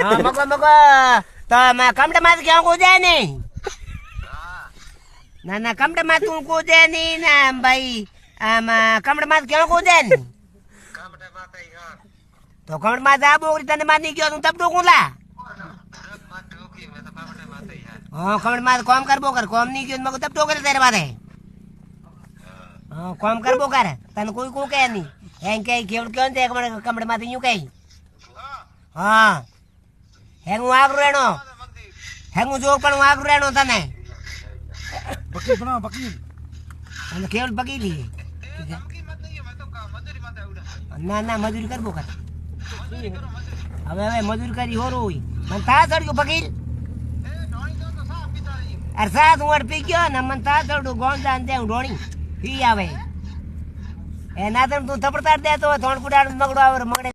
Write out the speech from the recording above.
હા મકો મકો તો કમડે માં ક્યાં કૂદે નહીં ના ના કમડે માં તું કૂદે નહીં ને ભાઈ આમ કમડે માં ક્યાં કૂદે ને તો કમડે માં આ બોકરી તને માં નહીં ગયો તું તબ તું કુલા હા કમડે માં કોમ કરબો કર કોમ નહીં ગયો મગો તબ તો કરે તારે માથે હા કોમ કરબો કર તને કોઈ કો કે નહીં એમ કે કેવડ કેવું તે કમડે માંથી યું કઈ હા હેંગું આગળ રહેણો હેંગું જો પણ હું આગળ રહેણો તને બકીલ બનાવો બકીલ અને કેવડ પકી લઈએ ના ના મજૂરી કરબો કર હવે હવે મજૂરી કરી હોરું હોય મને થા ચડ્યું પકીલ અરે સાત હું પી ગયો ને મને થા ચડું ગોંધા ને હું ઢોણી પી આવે એના તું થપડતા દે તો થોડ કુડાડ મગડો આવે મગડે